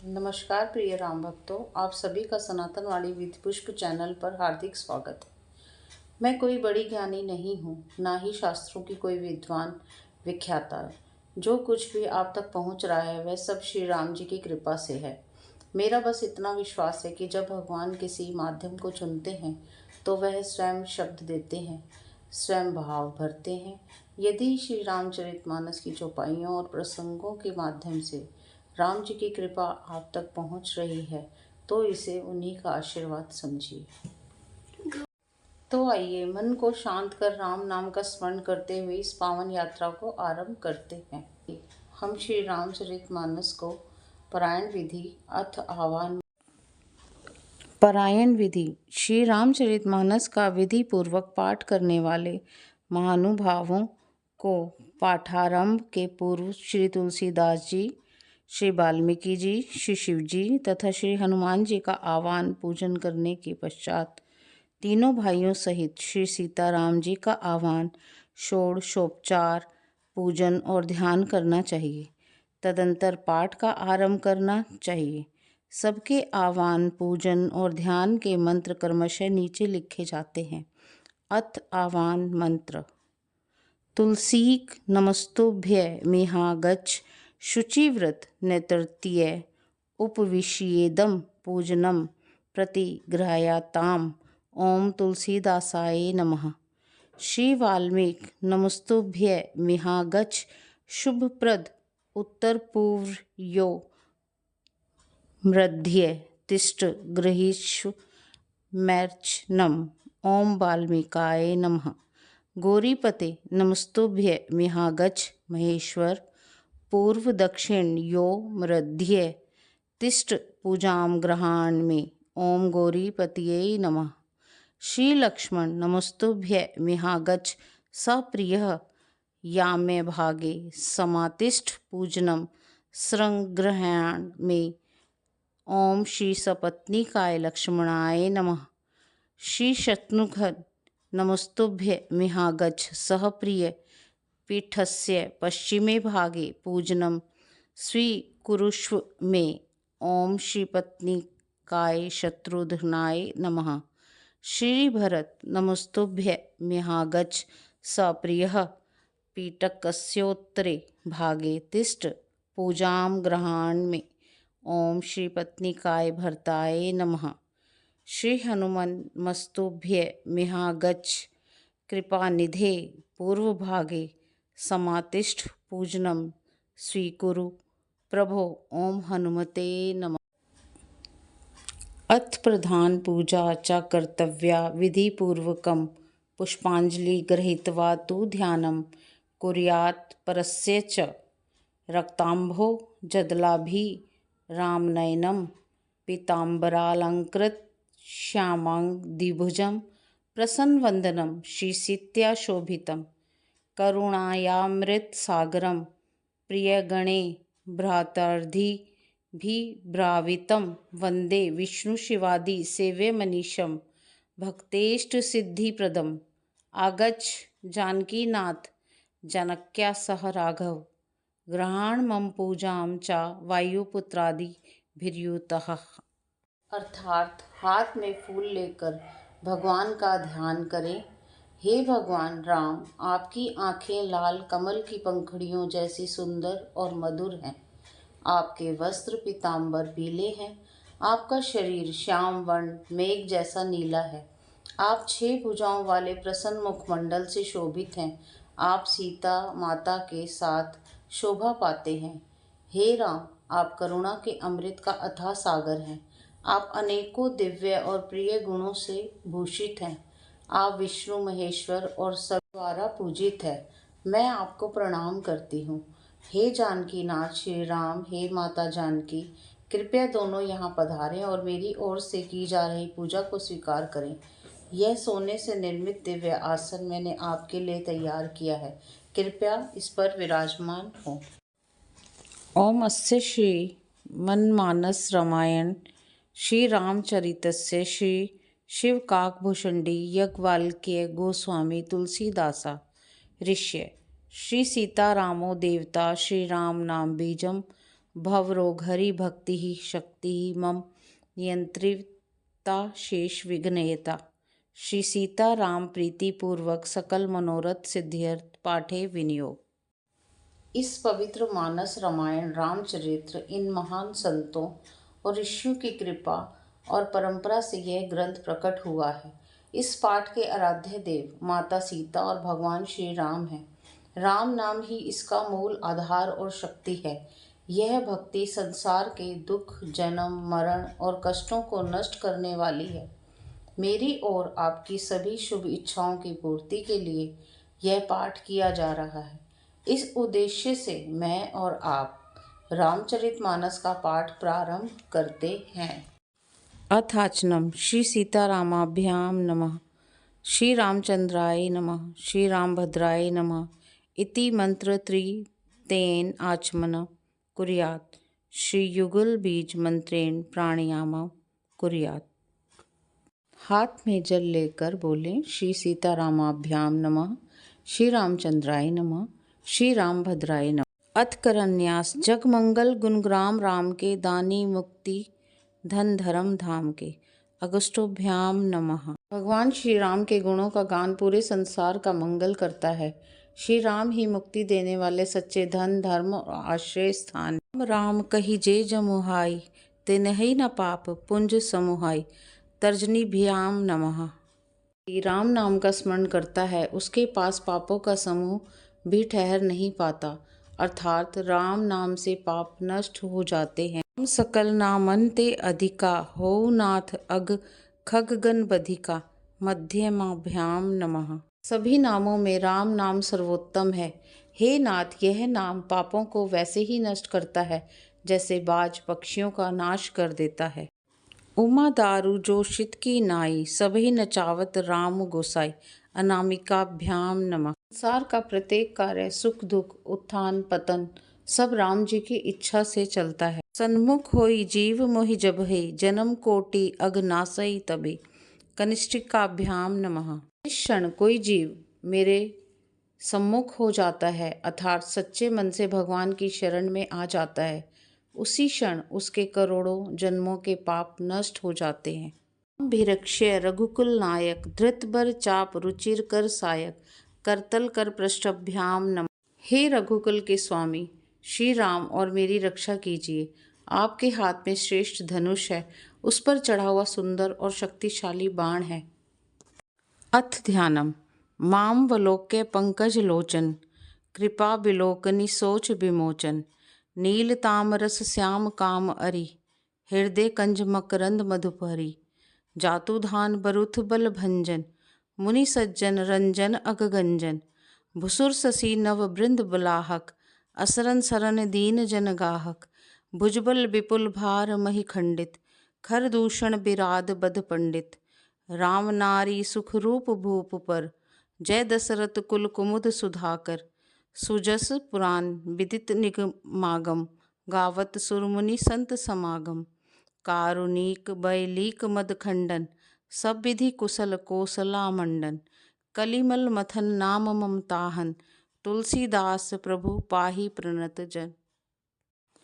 नमस्कार प्रिय राम भक्तों, आप सभी का सनातन वाणी विधि पुष्प चैनल पर हार्दिक स्वागत है। मैं कोई बड़ी ज्ञानी नहीं हूँ, ना ही शास्त्रों की कोई विद्वान विख्याता है। जो कुछ भी आप तक पहुँच रहा है वह सब श्री राम जी की कृपा से है। मेरा बस इतना विश्वास है कि जब भगवान किसी माध्यम को चुनते हैं तो वह स्वयं शब्द देते हैं, स्वयं भाव भरते हैं। यदि श्री रामचरितमानस की चौपाइयों और प्रसंगों के माध्यम से राम जी की कृपा आप तक पहुंच रही है तो इसे उन्हीं का आशीर्वाद समझिए। तो आइए मन को शांत कर राम नाम का स्मरण करते हुए इस पावन यात्रा को आरंभ करते हैं। हम श्री रामचरितमानस को पारायण विधि अथ आह्वान। पारायण विधि। श्री रामचरितमानस का विधि पूर्वक पाठ करने वाले महानुभावों को पाठारंभ के पूर्व श्री तुलसीदास जी, श्री वाल्मीकि जी, श्री शिव जी तथा श्री हनुमान जी का आह्वान पूजन करने के पश्चात तीनों भाइयों सहित श्री सीताराम जी का आह्वान, षोडशोपचार पूजन और ध्यान करना चाहिए। तदंतर पाठ का आरंभ करना चाहिए। सबके आह्वान, पूजन और ध्यान के मंत्र क्रमशः नीचे लिखे जाते हैं। अथ आह्वान मंत्र। तुलसीक नमस्तुभ्य मिहा गच्छ शुचिव्रत नेतृतीय उपविश्येदं पूजनम प्रतिगृह्यताम्। ओम तुलसीदासाय नमः। श्री वाल्मीकि नमस्तुभ्य मिहा गच्छ शुभप्रद उत्तर पूर्वयो मध्य तिष्ठ गृहीष्व मैर्चनम्। ओम वाल्मीकाय नमः। गौरीपते नमस्तुभ्य मिहा गच्छ महेश्वर पूर्व दक्षिण यो मध्य तिष्ठ पूजाम ग्रहाण में। ओम गौरीपतये नमः। श्री लक्ष्मण नमस्तुभ्य मिहा गच्छ सप्रियः याम्य भागे समातिष्ठ पूजनम संग्रहाण में। ओम श्री सपत्नीकाय लक्ष्मणाय नमः। श्री शत्रुघ्न नमस्तुभ्य मिहा गच्छ सहप्रिय पीठस्य पश्चिमे भागे पूजनम स्वीकुरुष्व में। ओम श्री पत्नीकाय शत्रुघ्नाय नमः। श्री भरत नमस्तुभ्य मिहा गच्छ सप्रियः पीटकस्योत्तरे भागे तिष्ठ पूजाम ग्रहाण में। ओम श्री पत्नीकाय भरताय नमः। श्री हनुमन मस्तुभ्य मिहा गच्छ कृपानिधे पूर्व भागे समातिष्ठ पूजनम स्वीकुरु प्रभो। ओम हनुमते नमः। अथ प्रधान पूजा च कर्तव्या विधिपूर्वकं पुष्पांजलि गृहीत्वा तु ध्यानं कुर्यात् परस्य च। रक्तांभो जदलाभि रामनयनं पीताम्बरालंकृत श्यामांग द्विभुजं प्रसन्नवदनं श्रीसीत्या शोभितं करुणायामृत सागरं प्रियगणे भ्रातर्भिर्भावितं वन्दे विष्णुशिवादि सेव्यमनीशं भक्तेष्टसिद्धिप्रदम्। आगच्छ जानकीनाथ जनक्या सह राघव ग्रहाण मम पूजां च वायुपुत्रादिभिर्युतः। अर्थात हाथ में फूल लेकर भगवान का ध्यान करें। हे भगवान राम, आपकी आंखें लाल कमल की पंखुड़ियों जैसी सुंदर और मधुर हैं। आपके वस्त्र पीताम्बर पीले हैं। आपका शरीर श्याम वर्ण मेघ जैसा नीला है। आप 6 भुजाओं वाले प्रसन्न मुखमंडल से शोभित हैं। आप सीता माता के साथ शोभा पाते हैं। हे राम, आप करुणा के अमृत का अथाह सागर हैं। आप अनेकों दिव्य और प्रिय गुणों से भूषित हैं। आप विष्णु महेश्वर और सब द्वारा पूजित है। मैं आपको प्रणाम करती हूँ। हे जानकीनाथ श्री राम, हे माता जानकी, कृपया दोनों यहाँ पधारें और मेरी ओर से की जा रही पूजा को स्वीकार करें। यह सोने से निर्मित दिव्य आसन मैंने आपके लिए तैयार किया है। कृपया इस पर विराजमान हो। ओम अस्य श्री मनमानस रामायण श्री रामचरितस्य श्री शिव काकभूषणी याज्ञवल्क्य गोस्वामी तुलसीदासा ऋष्य। श्री सीतारामो देवता श्री राम नाम बीजम भवरोग हरि भक्ति ही शक्ति ही मम नियंत्रिता शेष विघ्नयता। श्री सीता राम प्रीति पूर्वक सकल मनोरथ सिद्ध्यर्थ पाठे विनियोग। इस पवित्र मानस रामायण रामचरित्र इन महान संतों और ऋषियों की कृपा और परंपरा से यह ग्रंथ प्रकट हुआ है। इस पाठ के आराध्य देव माता सीता और भगवान श्री राम हैं। राम नाम ही इसका मूल आधार और शक्ति है। यह भक्ति संसार के दुख, जन्म, मरण और कष्टों को नष्ट करने वाली है। मेरी और आपकी सभी शुभ इच्छाओं की पूर्ति के लिए यह पाठ किया जा रहा है। इस उद्देश्य से मैं और आप रामचरितमानस का पाठ प्रारंभ करते हैं। अथाचनम श्री सीतारामाभ्याम नमः, श्री रामचंद्राय नमः, श्री रामभद्राय नमः इति मंत्र तेन आचमन कुर्यात्, श्री युगल बीज मंत्रेण प्राणायाम कुर्यात्। हाथ में जल लेकर बोलें श्री सीतारामाभ्याम नमः, श्री रामचंद्राय नमः, श्री रामभद्राय नमः। अथ करन्यास जग मंगल गुणग्राम राम के, दानी मुक्ति धन धर्म धाम के, अगस्टोभ्याम नमः। भगवान श्री राम के गुणों का गान पूरे संसार का मंगल करता है। श्री राम ही मुक्ति देने वाले सच्चे धन, धर्म और आश्रय स्थान। राम कही जे जमुहाई, तिन्हि न पाप पुंज समुहाई, तर्जनीभ्याम नमः। राम नाम का स्मरण करता है, उसके पास पापों का समूह भी ठहर नहीं पाता, अर्थात राम नाम से पाप नष्ट हो जाते हैं। हम सकल नामन ते अधिका, हो नाथ अग खगगन बधिका, मध्यमाभ्याम नमः। सभी नामों में राम नाम सर्वोत्तम है। हे नाथ, यह नाम पापों को वैसे ही नष्ट करता है जैसे बाज पक्षियों का नाश कर देता है। उमा दारू जोशित की नाई, सभी नचावत राम गोसाई, अनामिकाभ्याम नमः। संसार का प्रत्येक कार्य, सुख दुख, उत्थान पतन सब राम जी की इच्छा से चलता है। सन्मुख होई जीव मोहि जबहि, जन्म कोटि अघनासई तबे, कनिष्ठिकाभ्याम नमः। इस क्षण कोई जीव मेरे सम्मुख हो जाता है, अर्थात सच्चे मन से भगवान की शरण में आ जाता है, उसी क्षण उसके करोड़ों जन्मों के पाप नष्ट हो जाते हैं। भिरक्ष्य रघुकुल नायक, धृत बर चाप रुचिर कर सायक, करतल कर पृष्ठभ्याम नमः। हे रघुकुल के स्वामी श्री राम, और मेरी रक्षा कीजिए। आपके हाथ में श्रेष्ठ धनुष है, उस पर चढ़ा हुआ सुंदर और शक्तिशाली बाण है। अथ ध्यानम माम वलोक्य पंकज लोचन, कृपा विलोकनी सोच विमोचन, नील तामरस श्याम काम अरि, हृदय कंज मकरंद मधुपहरी, जातुधान बरुथ बल भंजन, मुनि सज्जन रंजन अगगंजन, भुसुर ससी नव बृंद बलाहक, असरन सरन दीन जन गाहक, भुजबल विपुल भार मही खंडित, खर दूषण बिराद बध पंडित, राम नारी सुख रूप भूप पर, जय दशरथ कुल कुमुद सुधाकर, सुजस पुराण विदित निगमागम, गावत सुरमुनि संत समागम, कारुणिक बैलीक मद खंडन, सब विधि कुशल कोसला मंडन, कलिमल मथन नाम ममताहन, तुलसीदास प्रभु पाहि प्रणत जन।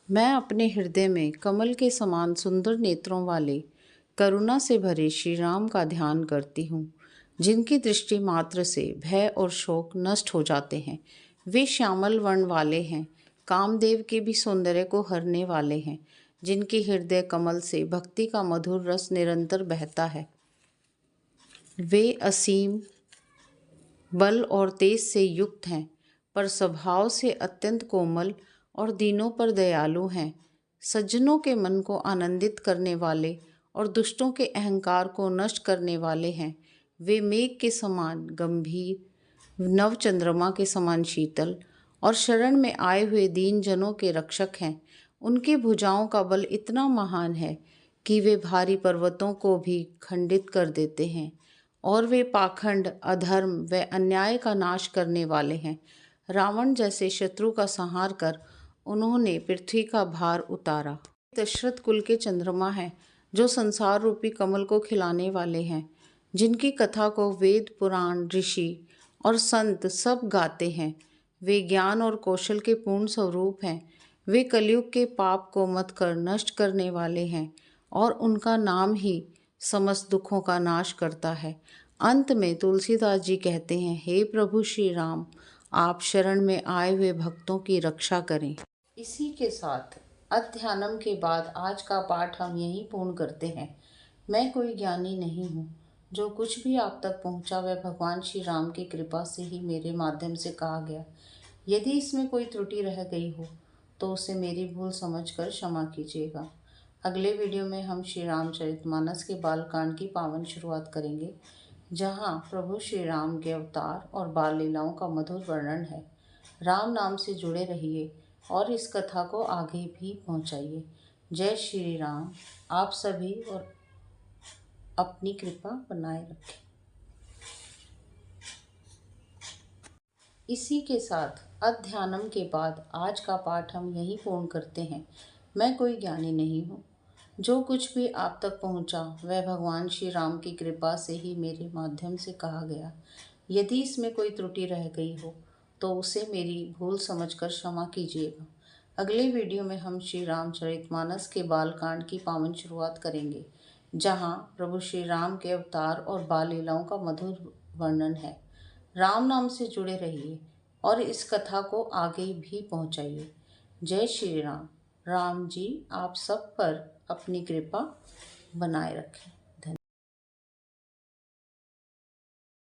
मैं अपने हृदय में कमल के समान सुंदर नेत्रों वाले, करुणा से भरे श्री राम का ध्यान करती हूँ, जिनकी दृष्टि मात्र से भय और शोक नष्ट हो जाते हैं। वे श्यामल वर्ण वाले हैं, कामदेव के भी सौंदर्य को हरने वाले हैं, जिनके हृदय कमल से भक्ति का मधुर रस निरंतर बहता है। वे असीम बल और तेज से युक्त हैं, पर स्वभाव से अत्यंत कोमल और दीनों पर दयालु हैं। सज्जनों के मन को आनंदित करने वाले और दुष्टों के अहंकार को नष्ट करने वाले हैं। वे मेघ के समान गंभीर, नव चंद्रमा के समान शीतल और शरण में आए हुए दीन जनों के रक्षक हैं। उनके भुजाओं का बल इतना महान है कि वे भारी पर्वतों को भी खंडित कर देते हैं, और वे पाखंड, अधर्म व अन्याय का नाश करने वाले हैं। रावण जैसे शत्रु का संहार कर उन्होंने पृथ्वी का भार उतारा। दशरथ कुल के चंद्रमा हैं, जो संसार रूपी कमल को खिलाने वाले हैं, जिनकी कथा को वेद, पुराण, ऋषि और संत सब गाते हैं। वे ज्ञान और कौशल के पूर्ण स्वरूप हैं। वे कलयुग के पाप को मत कर नष्ट करने वाले हैं और उनका नाम ही समस्त दुखों का नाश करता है। अंत में तुलसीदास जी कहते हैं, हे प्रभु श्री राम, आप शरण में आए हुए भक्तों की रक्षा करें। इसी के साथ अध्यानम के बाद आज का पाठ हम यहीं पूर्ण करते हैं। मैं कोई ज्ञानी नहीं हूँ। जो कुछ भी आप तक पहुँचा वह भगवान श्री राम की कृपा से ही मेरे माध्यम से कहा गया। यदि इसमें कोई त्रुटि रह गई हो तो उसे मेरी भूल समझकर क्षमा कीजिएगा। अगले वीडियो में हम श्री रामचरितमानस के बालकांड की पावन शुरुआत करेंगे, जहाँ प्रभु श्री राम के अवतार और बाल लीलाओं का मधुर वर्णन है। राम नाम से जुड़े रहिए और इस कथा को आगे भी पहुँचाइए। जय श्री राम। आप सभी और अपनी कृपा बनाए रखें। इसी के साथ अध्यानम के बाद आज का पाठ हम यहीं पूर्ण करते हैं। मैं कोई ज्ञानी नहीं हूँ। जो कुछ भी आप तक पहुँचा वह भगवान श्री राम की कृपा से ही मेरे माध्यम से कहा गया। यदि इसमें कोई त्रुटि रह गई हो तो उसे मेरी भूल समझकर क्षमा कीजिएगा। अगले वीडियो में हम श्री रामचरितमानस के बालकांड की पावन शुरुआत करेंगे, जहाँ प्रभु श्री राम के अवतार और बाल लीलाओं का मधुर वर्णन है। राम नाम से जुड़े रहिए और इस कथा को आगे भी पहुंचाइए। जय श्री राम। राम जी आप सब पर अपनी कृपा बनाए रखें।